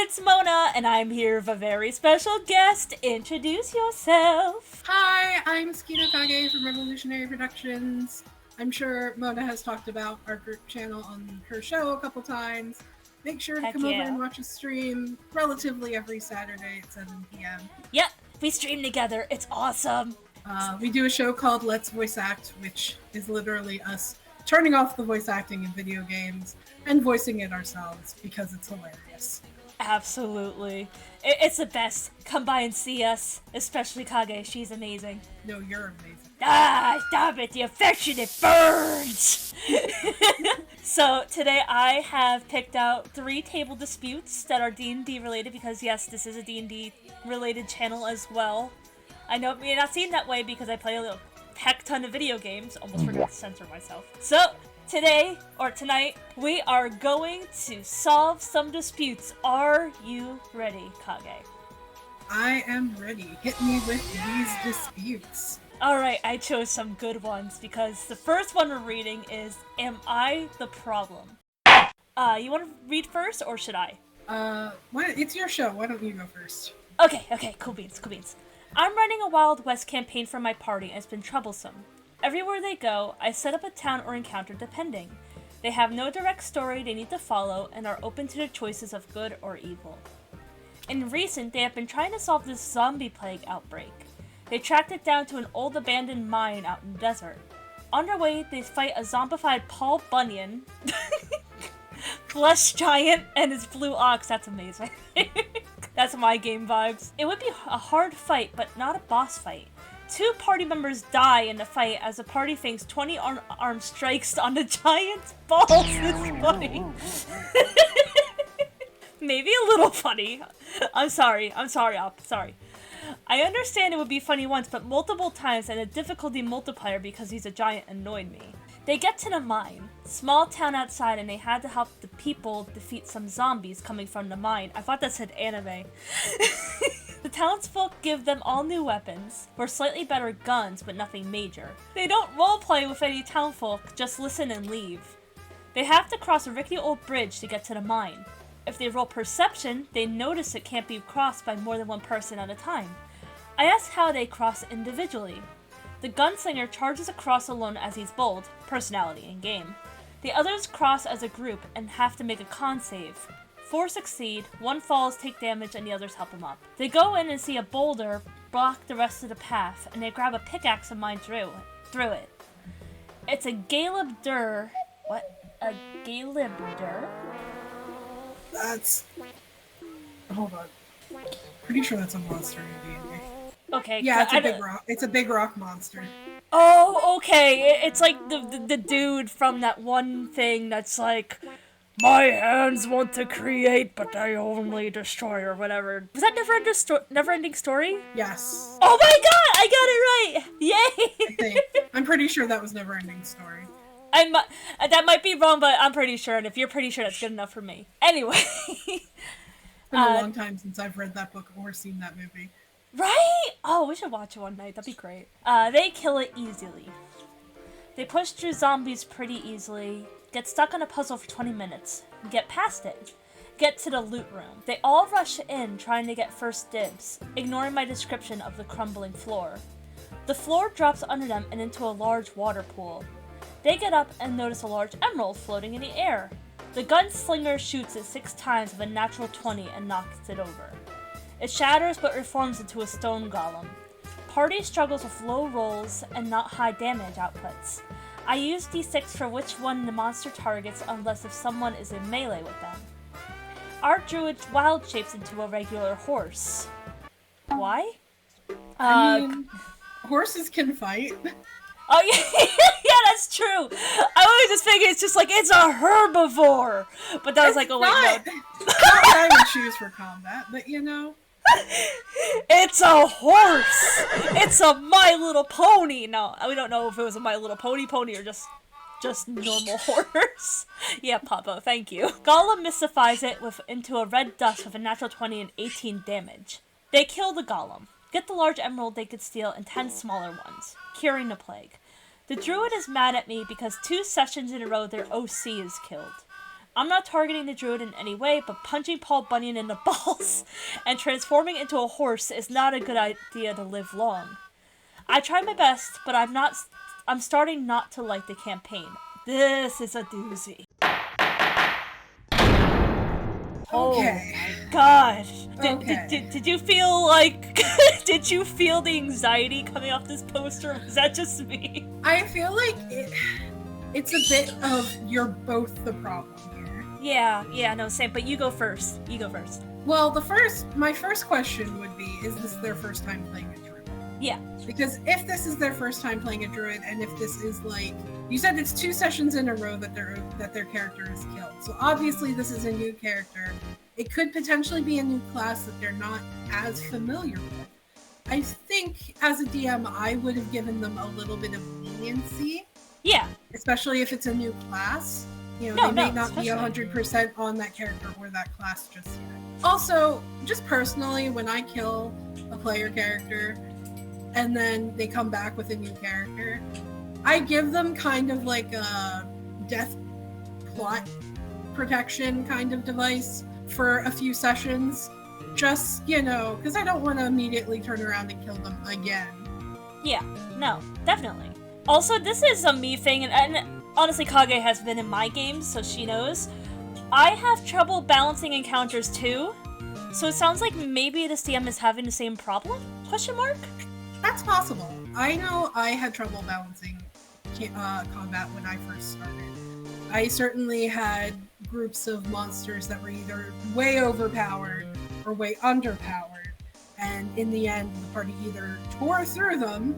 it's Mona, and I'm here with a very special guest. Introduce yourself. Hi, I'm Tsukino Kage from Revolutionary Productions. I'm sure Mona has talked about our group channel on her show a couple times. Make sure to come over and watch a stream relatively every Saturday at 7 p.m. Yep, we stream together. It's awesome. We do a show called Let's Voice Act, which is literally us turning off the voice acting in video games and voicing it ourselves because it's hilarious. Absolutely. It's the best. Come by and see us, especially Kage. She's amazing. No, you're amazing. Ah, stop it. The affection, it burns. So today I have picked out 3 table disputes that are D&D related because yes, this is a D&D related channel as well. I know it may not seem that way because I play a little heck ton of video games. Almost forgot to censor myself. So tonight, we are going to solve some disputes. Are you ready, Kage? I am ready. Hit me with these disputes. Alright, I chose some good ones because the first one we're reading is, Am I the Problem? You want to read first or should I? It's your show. Why don't you go first? Okay, cool beans. I'm running a Wild West campaign for my party and it's been troublesome. Everywhere they go, I set up a town or encounter depending. They have no direct story they need to follow and are open to the choices of good or evil. In recent, they have been trying to solve this zombie plague outbreak. They tracked it down to an old abandoned mine out in the desert. On their way, they fight a zombified Paul Bunyan, flesh giant, and his blue ox. That's amazing. That's my game vibes. It would be a hard fight, but not a boss fight. 2 party members die in the fight as the party thinks 20 armed strikes on the giant's balls. It's funny. Maybe a little funny. I'm sorry. I understand it would be funny once, but multiple times and a difficulty multiplier because he's a giant annoyed me. They get to the mine, small town outside, and they had to help the people defeat some zombies coming from the mine. I thought that said anime. The townsfolk give them all new weapons, or slightly better guns, but nothing major. They don't roleplay with any townfolk, just listen and leave. They have to cross a rickety old bridge to get to the mine. If they roll perception, they notice it can't be crossed by more than one person at a time. I ask how they cross individually. The gunslinger charges across alone as he's bold, personality in game. The others cross as a group and have to make a con save. 4 succeed, 1 falls, take damage, and the others help him up. They go in and see a boulder block the rest of the path, and they grab a pickaxe and mine through it. It's a Galibdur. What? A Galibdur? Hold on. Pretty sure that's a monster in D&D. Okay. Yeah, it's a big rock. It's a big rock monster. Oh, okay. It's like the dude from that one thing that's like, my hands want to create, but I only destroy or whatever. Was that Never-Ending Story? Yes. Oh my god, I got it right! Yay! I think. I'm pretty sure that was Never-Ending Story. That might be wrong, but I'm pretty sure, and if you're pretty sure, that's good enough for me. Anyway. It's been a long time since I've read that book or seen that movie. Right? Oh, we should watch it one night. That'd be great. They kill it easily. They push through zombies pretty easily, get stuck on a puzzle for 20 minutes, get past it, get to the loot room. They all rush in trying to get first dibs, ignoring my description of the crumbling floor. The floor drops under them and into a large water pool. They get up and notice a large emerald floating in the air. The gunslinger shoots it 6 times with a natural 20 and knocks it over. It shatters but reforms into a stone golem. Party struggles with low rolls and not high damage outputs. I use d6 for which one the monster targets unless if someone is in melee with them. Our druid wild shapes into a regular horse. Why? I mean, horses can fight. Oh yeah, yeah, that's true. I always just figured it's just like it's a herbivore, but that was like, oh wait, no. Not what I would choose for combat, but you know. It's a horse! It's a My Little Pony! No, we don't know if it was a My Little Pony or just normal horse. Yeah, Papa, thank you. Golem mystifies it into a red dust with a natural 20 and 18 damage. They kill the golem, get the large emerald they could steal and 10 smaller ones, curing the plague. The druid is mad at me because 2 sessions in a row their OC is killed. I'm not targeting the druid in any way, but punching Paul Bunyan in the balls and transforming into a horse is not a good idea to live long. I tried my best, but I'm starting not to like the campaign. This is a doozy. Okay. Oh my gosh. Did you feel like... did you feel the anxiety coming off this poster, or was that just me? I feel like it's a bit of you're both the problem here. Yeah, no, same, but you go first. Well, my first question would be, is this their first time playing a druid? Yeah. Because if this is their first time playing a druid, and if this is like, you said it's 2 sessions in a row that their character is killed. So obviously this is a new character. It could potentially be a new class that they're not as familiar with. I think as a DM, I would have given them a little bit of leniency. Yeah. Especially if it's a new class. They may not be 100% on that character or that class just yet. Also, just personally, when I kill a player character and then they come back with a new character, I give them kind of like a death plot protection kind of device for a few sessions. Just, because I don't want to immediately turn around and kill them again. Yeah, no, definitely. Also, this is a me thing, and honestly, Kage has been in my games, so she knows. I have trouble balancing encounters too, so it sounds like maybe this DM is having the same problem? Question mark? That's possible. I know I had trouble balancing combat when I first started. I certainly had groups of monsters that were either way overpowered or way underpowered, and in the end, the party either tore through them,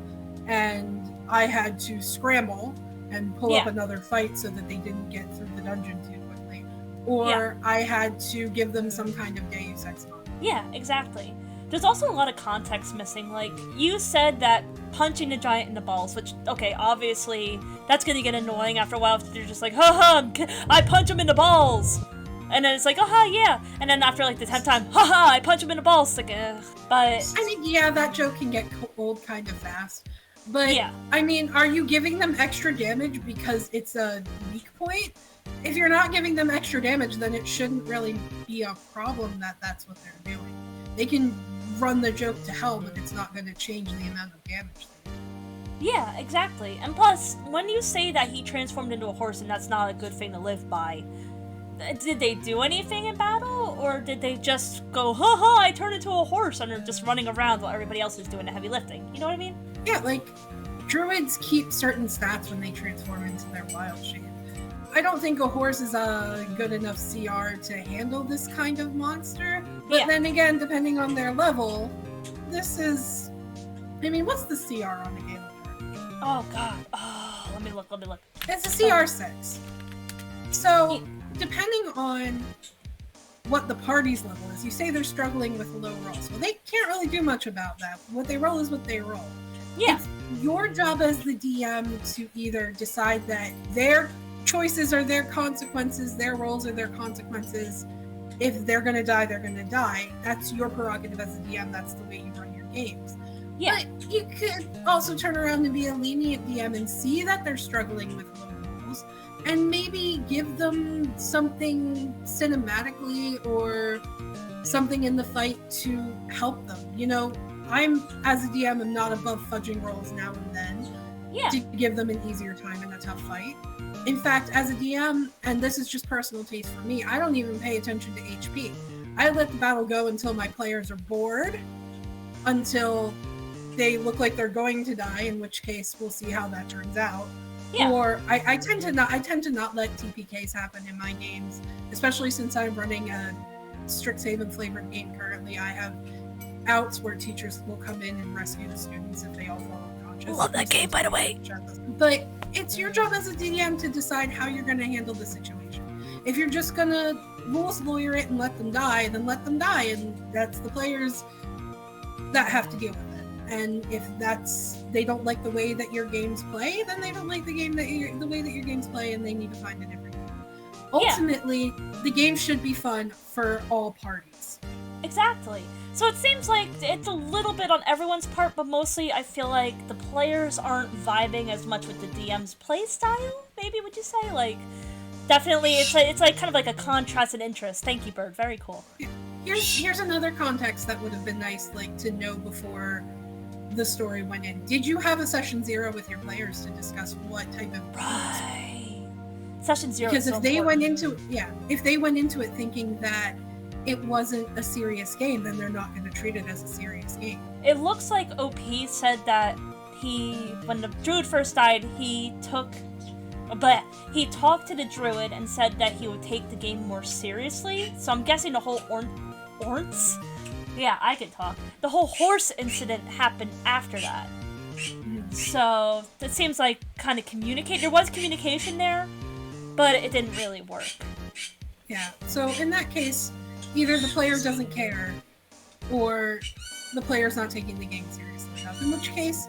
and I had to scramble and pull up another fight so that they didn't get through the dungeon too quickly, or I had to give them some kind of Deus Ex Machina. Yeah, exactly. There's also a lot of context missing. Like, you said that punching the giant in the balls, which, okay, obviously, that's gonna get annoying after a while if you're just like, haha, I punch him in the balls! And then it's like, haha, yeah! And then after, like, the 10th time, haha, I punch him in the balls! It's like, ugh. But... I mean, yeah, that joke can get old kind of fast. But, I mean, are you giving them extra damage because it's a weak point? If you're not giving them extra damage, then it shouldn't really be a problem that that's what they're doing. They can run the joke to hell, but it's not going to change the amount of damage. Yeah, exactly. And plus, when you say that he transformed into a horse and that's not a good thing to live by, did they do anything in battle? Or did they just go, ha, I turned into a horse, and are just running around while everybody else is doing the heavy lifting? You know what I mean? Yeah, like, druids keep certain stats when they transform into their wild shape. I don't think a horse is a good enough CR to handle this kind of monster. But then again, depending on their level, this is... I mean, what's the CR on the game? Oh, God. Oh, let me look. It's a CR 6. So, depending on what the party's level is, you say they're struggling with low rolls. Well, they can't really do much about that. What they roll is what they roll. Yeah. It's your job as the DM to either decide that their choices are their consequences, their roles are their consequences. If they're going to die, they're going to die. That's your prerogative as a DM. That's the way you run your games. Yeah. But you could also turn around and be a lenient DM and see that they're struggling with low rolls and maybe give them something cinematically or something in the fight to help them. I'm, as a DM, am not above fudging rolls now and then to give them an easier time in a tough fight. In fact, as a DM, and this is just personal taste for me, I don't even pay attention to HP. I let the battle go until my players are bored, until they look like they're going to die, in which case we'll see how that turns out. Yeah. Or I tend to not let TPKs happen in my games, especially since I'm running a Strixhaven flavored game currently. I have outs where teachers will come in and rescue the students if they all fall unconscious. Love that game, by the way. But it's your job as a DM to decide how you're going to handle the situation. If you're just going to rules lawyer it and let them die, then let them die, and that's the players that have to deal with it. And if they don't like the way that your games play, then they don't like the way that your games play, and they need to find a different game. Ultimately, the game should be fun for all parties. Exactly. So it seems like it's a little bit on everyone's part, but mostly I feel like the players aren't vibing as much with the DM's play style, maybe, would you say? Like, definitely, it's like kind of like a contrast in interest. Thank you, Bird. Very cool. Here's another context that would have been nice, like, to know before the story went in. Did you have a session 0 with your players to discuss what type of Session 0? Because if they went into it thinking that it wasn't a serious game, then they're not going to treat it as a serious game. It looks like OP said that when the druid first died, he talked to the druid and said that he would take the game more seriously. So I'm guessing the whole yeah, I can talk. The whole horse incident happened after that. So it seems like there was communication there, but it didn't really work. Yeah, so in that case, either the player doesn't care, or the player's not taking the game seriously enough, in which case,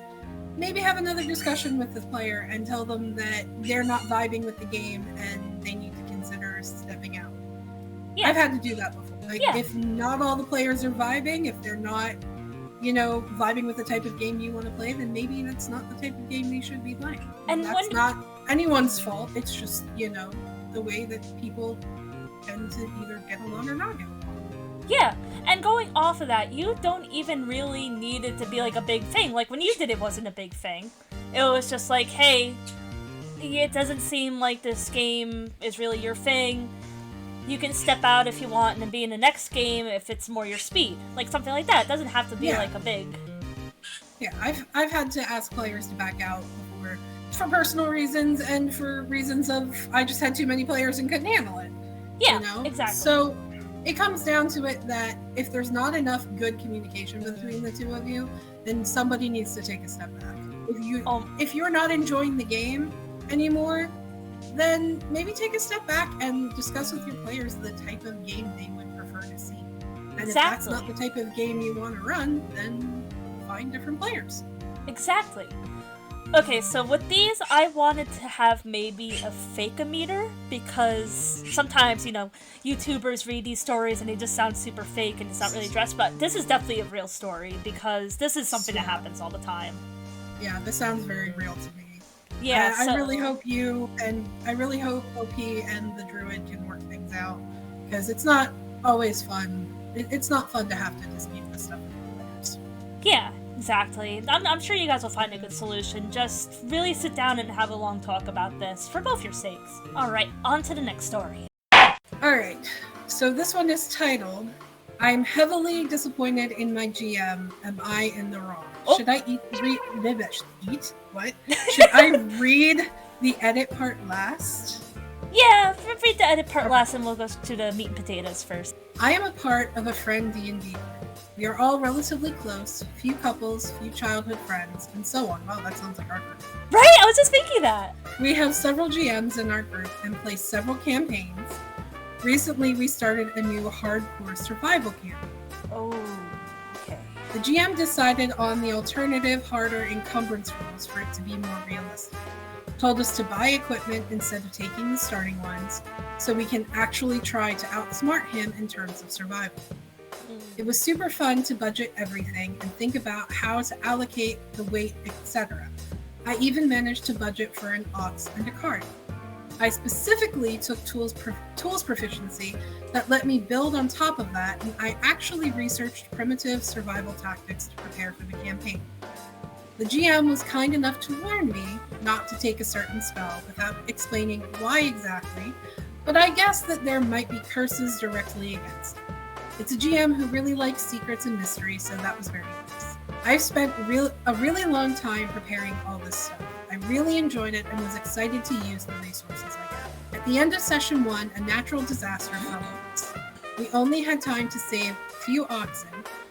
maybe have another discussion with the player and tell them that they're not vibing with the game and they need to consider stepping out. Yeah. I've had to do that before. If not all the players are vibing, if they're not, vibing with the type of game you want to play, then maybe that's not the type of game they should be playing. And that's not anyone's fault. It's just, the way that people tend to either get along or not get along. Yeah, and going off of that, you don't even really need it to be like a big thing. Like when you did it wasn't a big thing. It was just like, hey, it doesn't seem like this game is really your thing. You can step out if you want and then be in the next game if it's more your speed. Like something like that. It doesn't have to be like a big... Yeah, I've had to ask players to back out before, for personal reasons and for reasons of I just had too many players and couldn't handle it. Yeah, exactly. So it comes down to it that if there's not enough good communication between the two of you, then somebody needs to take a step back. If you're not enjoying the game anymore, then maybe take a step back and discuss with your players the type of game they would prefer to see. And if that's not the type of game you want to run, then find different players. Exactly. Okay, so with these, I wanted to have maybe a fake-o-meter, because sometimes, YouTubers read these stories and they just sound super fake and it's not really addressed, but this is definitely a real story, because this is something that happens all the time. Yeah, this sounds very real to me. Yeah, I really hope OP and the Druid can work things out, because it's not always fun. It's not fun to have to dispute this stuff with the players. Yeah, exactly. I'm sure you guys will find a good solution. Just really sit down and have a long talk about this, for both your sakes. Alright, on to the next story. Alright, so this one is titled, I'm heavily disappointed in my GM. Am I in the wrong? Oh. Should I Should I read the edit part last? Yeah, read the edit part last and we'll go to the meat and potatoes first. I am a part of a friend D&D group. We are all relatively close, few couples, few childhood friends, and so on. Wow, that sounds like our group. Right, I was just thinking that. We have several GMs in our group and play several campaigns. Recently, we started a new hardcore survival campaign. Oh, okay. The GM decided on the alternative, harder encumbrance rules for it to be more realistic. Told us to buy equipment instead of taking the starting ones, so we can actually try to outsmart him in terms of survival. It was super fun to budget everything and think about how to allocate the weight, etc. I even managed to budget for an ox and a cart. I specifically took tools proficiency that let me build on top of that, and I actually researched primitive survival tactics to prepare for the campaign. The GM was kind enough to warn me not to take a certain spell without explaining why exactly, but I guess that there might be curses directly against it. It's a GM who really likes secrets and mystery, so that was very nice. I've spent a really long time preparing all this stuff. I really enjoyed it and was excited to use the resources I got. At the end of session 1, a natural disaster fell on us. We only had time to save a few oxen,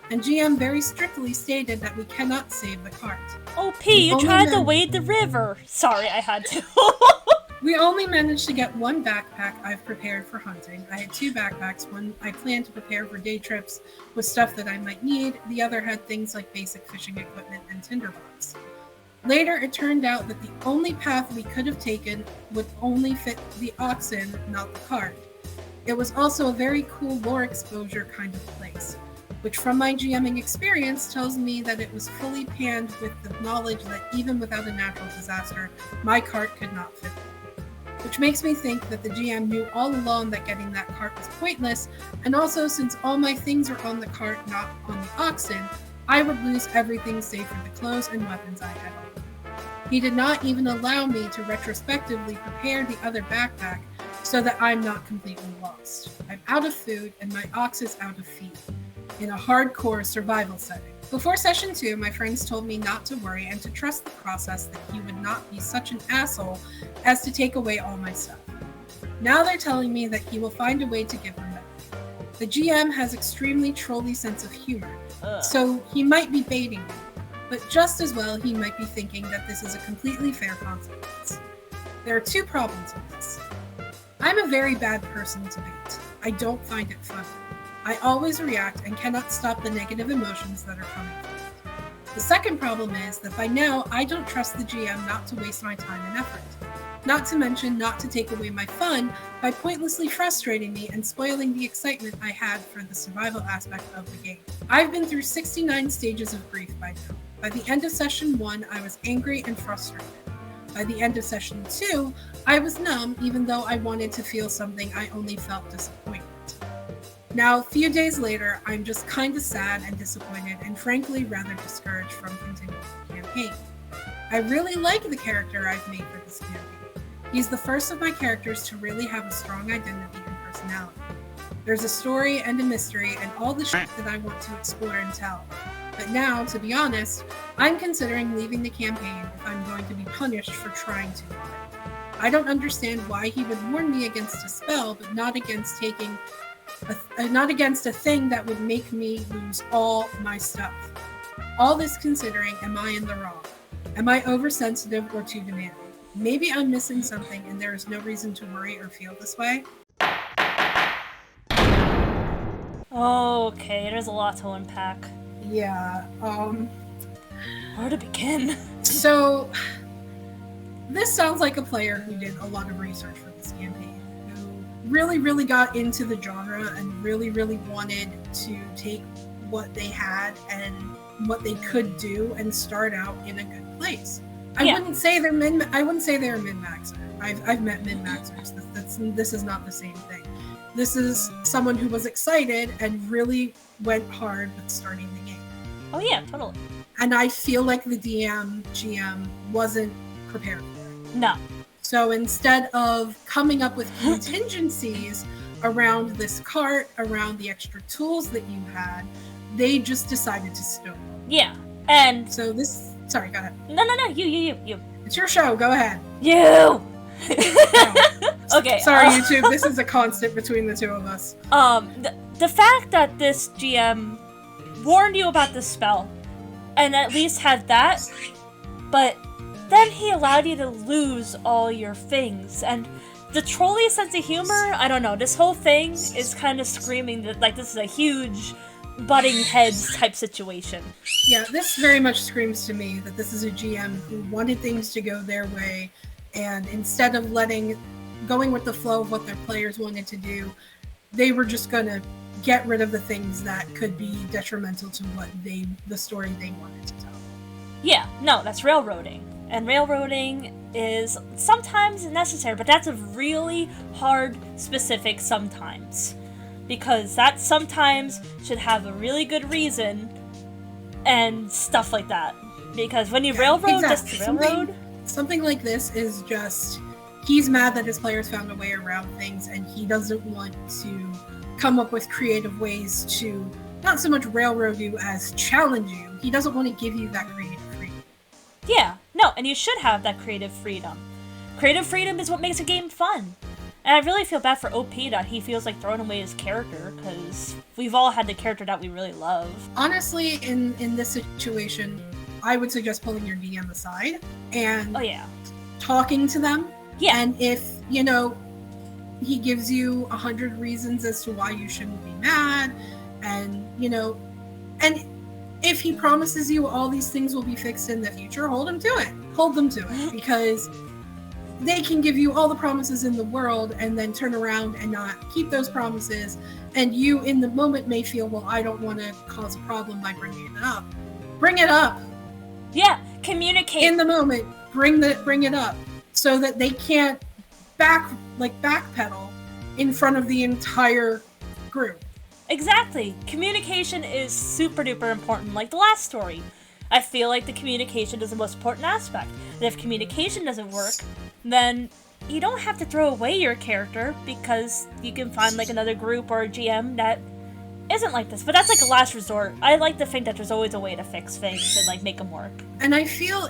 and GM very strictly stated that we cannot save the cart. OP, you tried to wade the river. Sorry, I had to. We only managed to get one backpack I've prepared for hunting. I had 2 backpacks. One I planned to prepare for day trips with stuff that I might need. The other had things like basic fishing equipment and tinderbox. Later, it turned out that the only path we could have taken would only fit the oxen, not the cart. It was also a very cool lore exposure kind of place, which from my GMing experience tells me that it was fully panned with the knowledge that even without a natural disaster, my cart could not fit. which makes me think that the GM knew all along that getting that cart was pointless, and also since all my things were on the cart, not on the oxen, I would lose everything save for the clothes and weapons I had on. He did not even allow me to retrospectively prepare the other backpack so that I'm not completely lost. I'm out of food and my ox is out of feed, in a hardcore survival setting. Before session 2, my friends told me not to worry and to trust the process, that he would not be such an asshole as to take away all my stuff. Now they're telling me that he will find a way to give them back. The GM has extremely trolly sense of humor, so he might be baiting me, but just as well he might be thinking that this is a completely fair consequence. There are 2 problems with this. I'm a very bad person to bait. I don't find it funny. I always react and cannot stop the negative emotions that are coming from it. The second problem is that by now I don't trust the GM not to waste my time and effort. Not to mention not to take away my fun by pointlessly frustrating me and spoiling the excitement I had for the survival aspect of the game. I've been through 69 stages of grief by now. By the end of session 1, I was angry and frustrated. By the end of session 2, I was numb even though I wanted to feel something. I only felt disappointment. Now, a few days later, I'm just kind of sad and disappointed and frankly rather discouraged from continuing the campaign. I really like the character I've made for this campaign. He's the first of my characters to really have a strong identity and personality. There's a story and a mystery and all the shit that I want to explore and tell. But now, to be honest, I'm considering leaving the campaign if I'm going to be punished for trying too hard. I don't understand why he would warn me against a spell, but not against a thing that would make me lose all my stuff. All this considering, am I in the wrong? Am I oversensitive or too demanding? Maybe I'm missing something and there is no reason to worry or feel this way. Okay, there's a lot to unpack. Yeah, Where to begin? So, this sounds like a player who did a lot of research for this campaign, who really got into the genre and really wanted to take what they had and what they could do and start out in a good place. I wouldn't say they're min-maxer. I've met min-maxers. This is not the same thing. This is someone who was excited and really went hard with starting the game. Oh yeah, totally. And I feel like the GM wasn't prepared for it. No. So instead of coming up with contingencies around this cart, around the extra tools that you had, they just decided to stonewall. Yeah, and... So this... Sorry, go ahead. No, you. It's your show, go ahead. You! Okay. Sorry, YouTube, this is a constant between the 2 of us. The fact that this GM warned you about the spell, and at least had that, but then he allowed you to lose all your things, and the trolley sense of humor, I don't know, this whole thing is kind of screaming that, like, this is a huge butting heads type situation. Yeah, this very much screams to me that this is a GM who wanted things to go their way, and instead of going with the flow of what their players wanted to do, they were just gonna get rid of the things that could be detrimental to the story they wanted to tell. Yeah, no, that's railroading. And railroading is sometimes necessary, but that's a really hard specific sometimes. Because that sometimes should have a really good reason and stuff like that. Because when you railroad, just railroad. Something like this is just, he's mad that his players found a way around things and he doesn't want to come up with creative ways to not so much railroad you as challenge you. He doesn't want to give you that creative freedom. Yeah, no, and you should have that creative freedom. Creative freedom is what makes a game fun. And I really feel bad for OP that he feels like throwing away his character, because we've all had the character that we really love. Honestly, in this situation, I would suggest pulling your DM aside and talking to them. Yeah. And if, he gives you 100 reasons as to why you shouldn't be mad, and, and if he promises you all these things will be fixed in the future, hold them to it, because they can give you all the promises in the world and then turn around and not keep those promises, and you in the moment may feel, well, I don't want to cause a problem by bringing it up. Bring it up. Yeah, communicate. In the moment, bring it up so that they can't backpedal in front of the entire group. Exactly. Communication is super duper important, like the last story. I feel like the communication is the most important aspect. And if communication doesn't work, then you don't have to throw away your character, because you can find like another group or a GM that isn't like this. But that's like a last resort. I like to think that there's always a way to fix things and like make them work. And I feel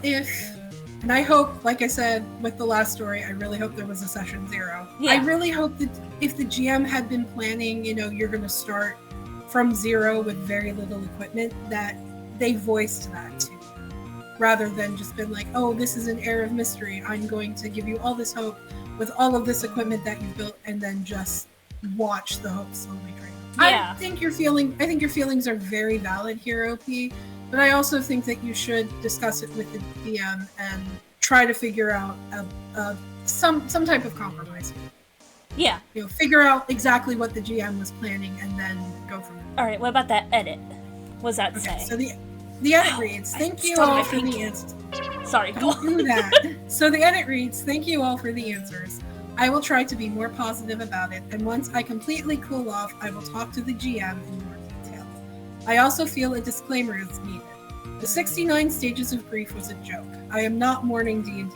and I hope, like I said with the last story, I really hope there was a session 0. Yeah. I really hope that if the GM had been planning, you're going to start from 0 with very little equipment, that they voiced that too. Rather than just been like, oh, this is an air of mystery. I'm going to give you all this hope with all of this equipment that you've built, and then just watch the hope slowly drain. Yeah. I think your feelings are very valid here, OP. But I also think that you should discuss it with the DM and try to figure out some type of compromise. Yeah. Figure out exactly what the GM was planning and then go from there. All right, what about that edit? What does that say? So the edit reads, thank you all for the answers. Sorry, go Don't do that. So the edit reads, thank you all for the answers. I will try to be more positive about it, and once I completely cool off, I will talk to the GM in more detail. I also feel a disclaimer is needed. The 69 stages of grief was a joke. I am not mourning D&D.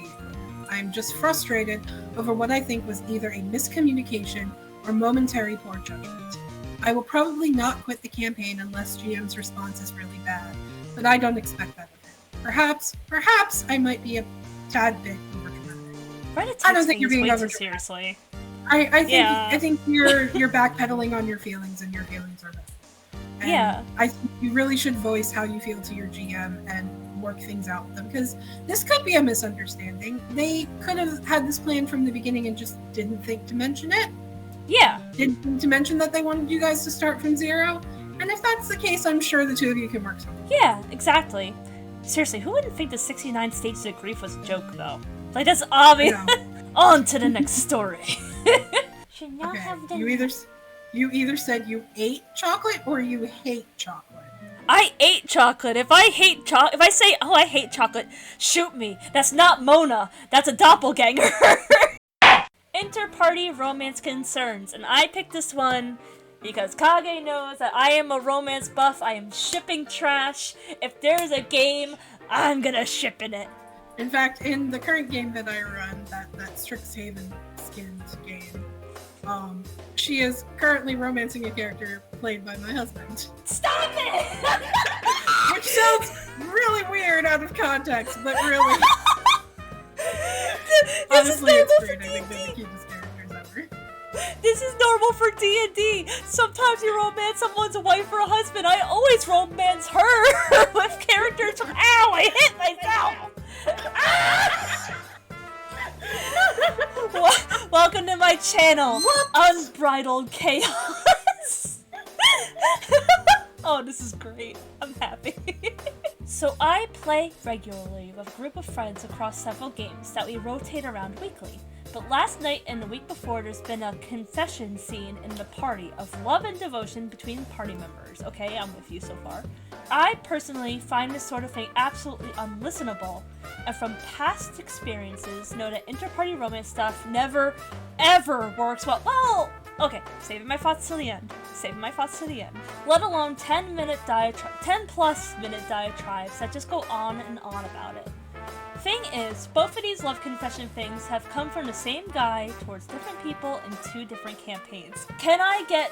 I am just frustrated over what I think was either a miscommunication or momentary poor judgment. I will probably not quit the campaign unless GM's response is really bad, but I don't expect that of him. Perhaps I might be a tad bit overdramatic. I don't think you're being overdramatic. Seriously. I think you're backpedaling on your feelings, and your feelings are valid. And yeah. I think you really should voice how you feel to your GM and work things out with them, because this could be a misunderstanding. They could have had this plan from the beginning and just didn't think to mention it. Yeah. Didn't think to mention that they wanted you guys to start from 0. And if that's the case, I'm sure the two of you can work something. Yeah, exactly. Seriously, who wouldn't think the 69 stages of grief was a joke, though? Like, that's obvious. On to the next story. Should now have the... You either said you ate chocolate or you hate chocolate. I ate chocolate. If I say, oh, I hate chocolate, shoot me. That's not Mona. That's a doppelganger. Inter-party romance concerns. And I picked this one because Kage knows that I am a romance buff. I am shipping trash. If there's a game, I'm gonna ship in it. In fact, in the current game that I run, that Strixhaven skinned game, she is currently romancing a character played by my husband. Stop it! Which sounds really weird out of context, but really... Honestly, it's great. I think they're the cutest characters ever. This is normal for D&D. Sometimes you romance someone's wife or a husband. I always romance her with characters from... Ow, I hit myself! Welcome to my channel, Unbridled Chaos. Oh, this is great. I'm happy. So I play regularly with a group of friends across several games that we rotate around weekly. But last night and the week before, there's been a confession scene in the party of love and devotion between party members. Okay, I'm with you so far. I personally find this sort of thing absolutely unlistenable, and from past experiences know that inter-party romance stuff never, ever works well. Well, okay, saving my thoughts till the end. Let alone 10+ minute diatribes that just go on and on about it. Thing is, both of these love confession things have come from the same guy towards different people in 2 different campaigns. Can I get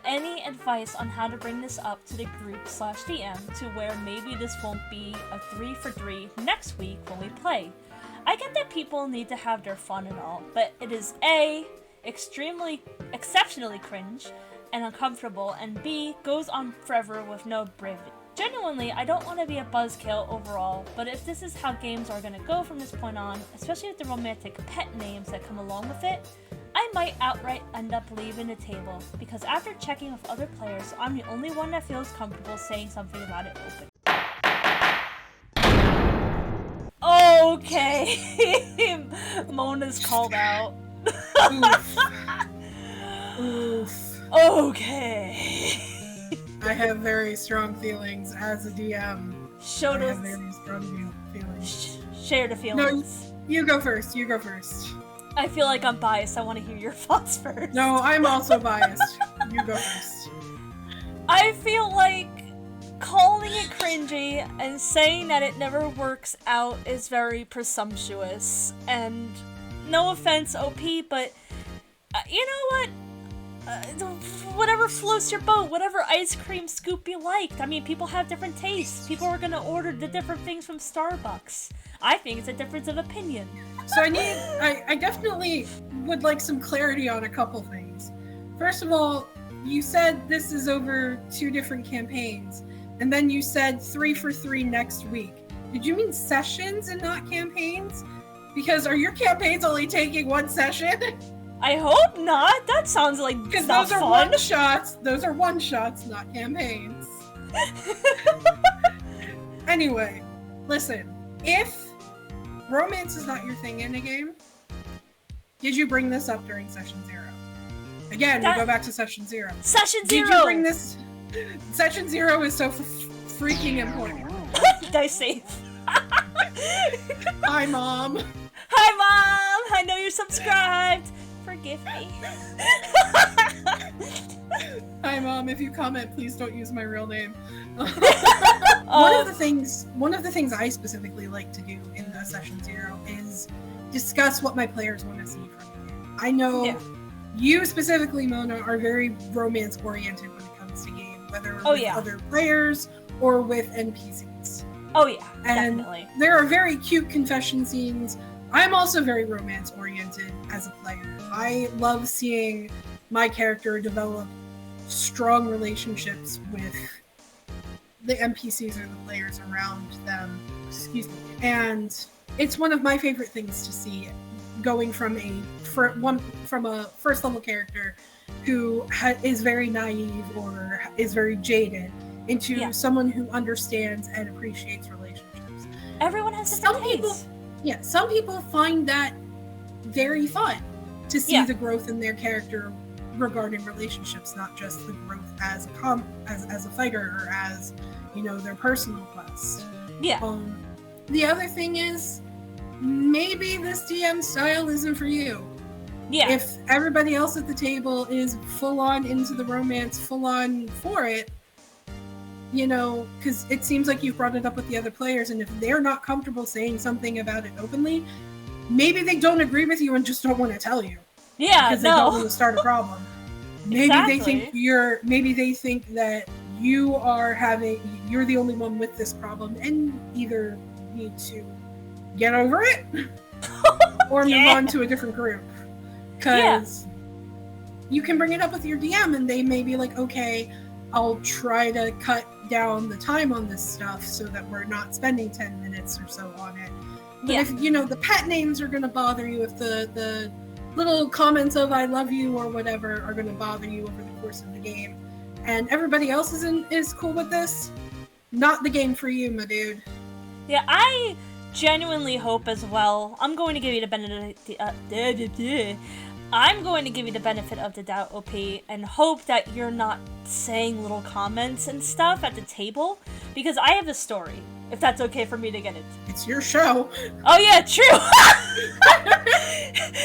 any advice on how to bring this up to the group/DM to where maybe this won't be a 3 for 3 next week when we play? I get that people need to have their fun and all, but it is A, exceptionally cringe and uncomfortable, and B, goes on forever with no brevity. Genuinely, I don't want to be a buzzkill overall, but if this is how games are going to go from this point on, especially with the romantic pet names that come along with it, I might outright end up leaving the table, because after checking with other players, I'm the only one that feels comfortable saying something about it open. Okay, Mona's called out. Oof. Okay. I have very strong feelings as a DM. Share the feelings. the feelings. No, you go first. I feel like I'm biased. I want to hear your thoughts first. No, I'm also biased. You go first. I feel like calling it cringy and saying that it never works out is very presumptuous. And no offense, OP, but you know what? Whatever floats your boat, whatever ice cream scoop you liked. I mean, people have different tastes. People are gonna order the different things from Starbucks. I think it's a difference of opinion. So I definitely would like some clarity on a couple things. First of all, you said this is over 2 different campaigns, and then you said 3 for 3 next week. Did you mean sessions and not campaigns? Because are your campaigns only taking 1 session? I hope not. That sounds like because not those are fun. one-shots. Those are one-shots, not campaigns. Anyway, listen. If romance is not your thing in a game, did you bring this up during session 0? Again, we go back to session 0. Session 0! Did you bring this? Session 0 is so freaking important. Nice save. Hi, Mom. Hi, Mom! I know you're subscribed. Forgive me. Hi, Mom. If you comment, please don't use my real name. One of the things I specifically like to do in the session 0 is discuss what my players want to see from the game. I know you specifically, Mona, are very romance oriented when it comes to game, whether with other players or with NPCs. Oh yeah, and definitely. There are very cute confession scenes. I'm also very romance oriented as a player. I love seeing my character develop strong relationships with the NPCs or the players around them. Excuse me. And it's one of my favorite things to see, going from a first level character who is very naive or is very jaded into someone who understands and appreciates relationships. Everyone has different tastes. Some people find that very fun to see the growth in their character regarding relationships, not just the growth as a fighter or as, their personal quest. Yeah. The other thing is, maybe this DM style isn't for you. Yeah. If everybody else at the table is full on into the romance, full on for it, because it seems like you've brought it up with the other players, and if they're not comfortable saying something about it openly, maybe they don't agree with you and just don't want to tell you. Yeah, because they don't want to start a problem. Maybe they think they think that you're the only one with this problem, and either need to get over it or move on to a different group. Because you can bring it up with your DM, and they may be like, okay, I'll try to cut down the time on this stuff so that we're not spending 10 minutes or so on it. But if, the pet names are going to bother you, if the little comments of I love you or whatever are going to bother you over the course of the game, and everybody else is cool with this, not the game for you, my dude. Yeah, I genuinely hope as well. I'm going to give you the benefit of the doubt, OP, and hope that you're not saying little comments and stuff at the table, because I have a story, if that's okay for me to get it. It's your show. Oh yeah, true!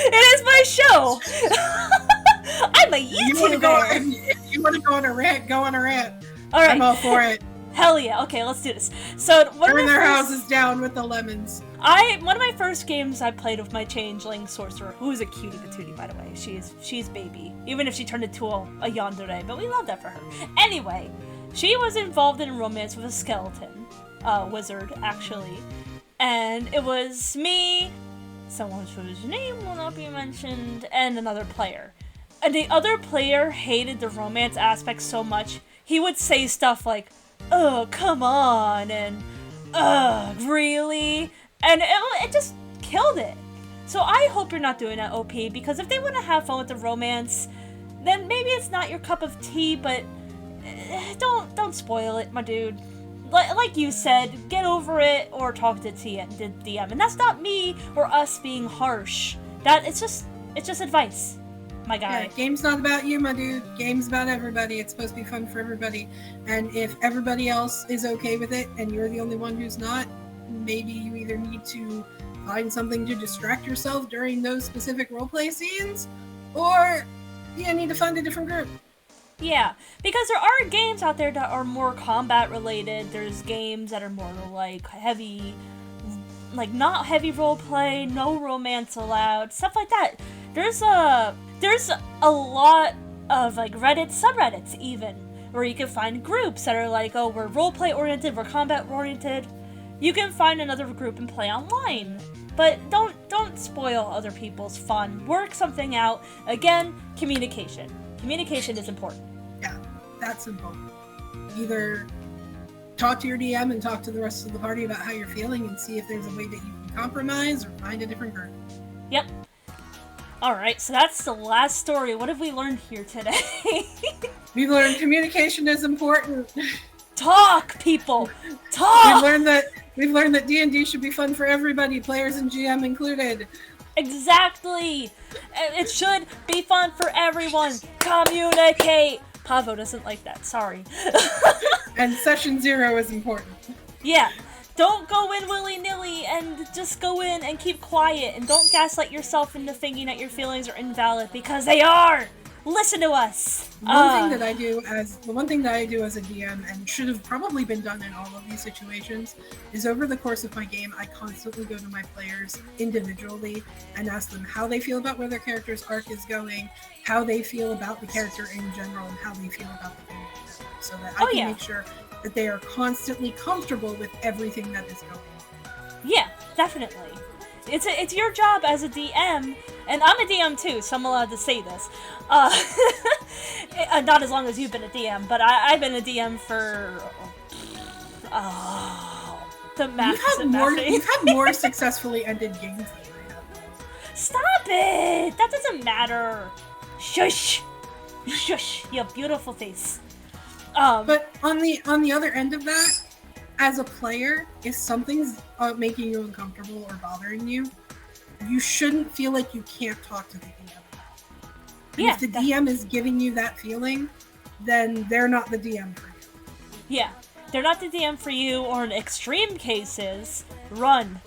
It is my show! I'm a YouTuber! If you want to go on a rant, go on a rant. Alright. I'm all for it. Hell yeah, okay, let's do this. So, burn their houses down with the lemons. One of my first games I played with my changeling sorcerer, who is a cutie patootie, by the way. She's baby. Even if she turned into a yandere, but we love that for her. Anyway, she was involved in a romance with a skeleton. Wizard, actually. And it was me, someone whose name will not be mentioned, and another player. And the other player hated the romance aspect so much, he would say stuff like, "Oh, come on," and really? And it just killed it. So I hope you're not doing that, OP, because if they want to have fun with the romance, then maybe it's not your cup of tea, but don't spoil it, my dude. Like you said, get over it or talk to the DM. And that's not me or us being harsh. It's just advice, my guy. Yeah, game's not about you, my dude. Game's about everybody. It's supposed to be fun for everybody. And if everybody else is okay with it and you're the only one who's not, maybe you either need to find something to distract yourself during those specific roleplay scenes, or you need to find a different group. Yeah, because there are games out there that are more combat related. There's games that are more like heavy, like not heavy roleplay, no romance allowed, stuff like that. There's a lot of like Reddit subreddits even, where you can find groups that are like, oh, we're roleplay oriented, we're combat oriented. You can find another group and play online. But don't spoil other people's fun. Work something out. Again, communication. Communication is important. Yeah, that's important. Either talk to your DM and talk to the rest of the party about how you're feeling and see if there's a way that you can compromise or find a different group. Yep. Alright, so that's the last story. What have we learned here today? We've learned communication is important. Talk, people! Talk! We've learned that D&D should be fun for everybody, players and GM included. Exactly! It should be fun for everyone. Communicate! Pavo doesn't like that, sorry. And session 0 is important. Yeah. Don't go in willy-nilly and just go in and keep quiet and don't gaslight yourself into thinking that your feelings are invalid because they are! Listen to us! The one thing that I do as a DM, and should have probably been done in all of these situations, is over the course of my game, I constantly go to my players individually and ask them how they feel about where their character's arc is going, how they feel about the character in general, and how they feel about the game in general, so that I can make sure that they are constantly comfortable with everything that is going on. Yeah, definitely. It's your job as a DM, and I'm a DM too, so I'm allowed to say this. Not as long as you've been a DM, but I've been a DM for the math. You've had more successfully ended games than I have. Stop it! That doesn't matter. Shush, shush. You have beautiful face. But on the other end of that, as a player, if something's making you uncomfortable or bothering you, you shouldn't feel like you can't talk to the DM. And if the DM is giving you that feeling, then they're not the DM for you. Yeah, they're not the DM for you, or in extreme cases, run.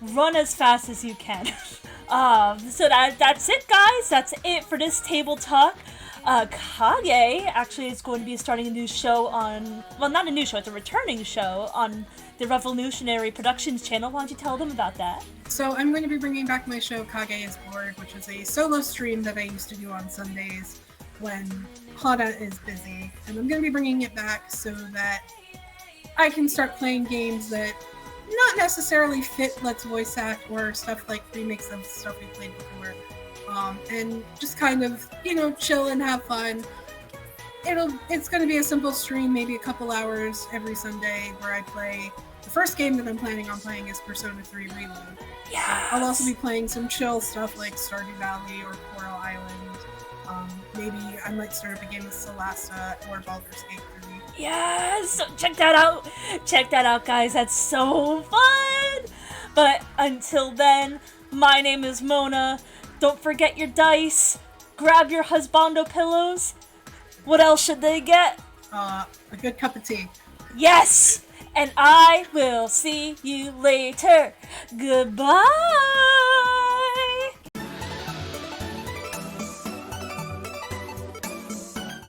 Run as fast as you can. So that's it, guys. That's it for this table talk. Kage actually is going to be starting a new show on, well, not a new show, it's a returning show on the Revolutionary Productions channel. Why don't you tell them about that? So I'm going to be bringing back my show Kage is Bored, which is a solo stream that I used to do on Sundays when Hana is busy. And I'm going to be bringing it back so that I can start playing games that not necessarily fit Let's Voice Act or stuff like remakes of stuff we played before. And just kind of, chill and have fun. It's going to be a simple stream, maybe a couple hours every Sunday, where I play. The first game that I'm planning on playing is Persona 3 Reload. Yes! I'll also be playing some chill stuff like Stardew Valley or Coral Island. Maybe I might start up a game with Sherlaya or Baldur's Gate 3. Yes! So check that out! Check that out, guys. That's so fun! But until then, my name is Mona. Don't forget your dice. Grab your husbando pillows. What else should they get? A good cup of tea. Yes! And I will see you later. Goodbye!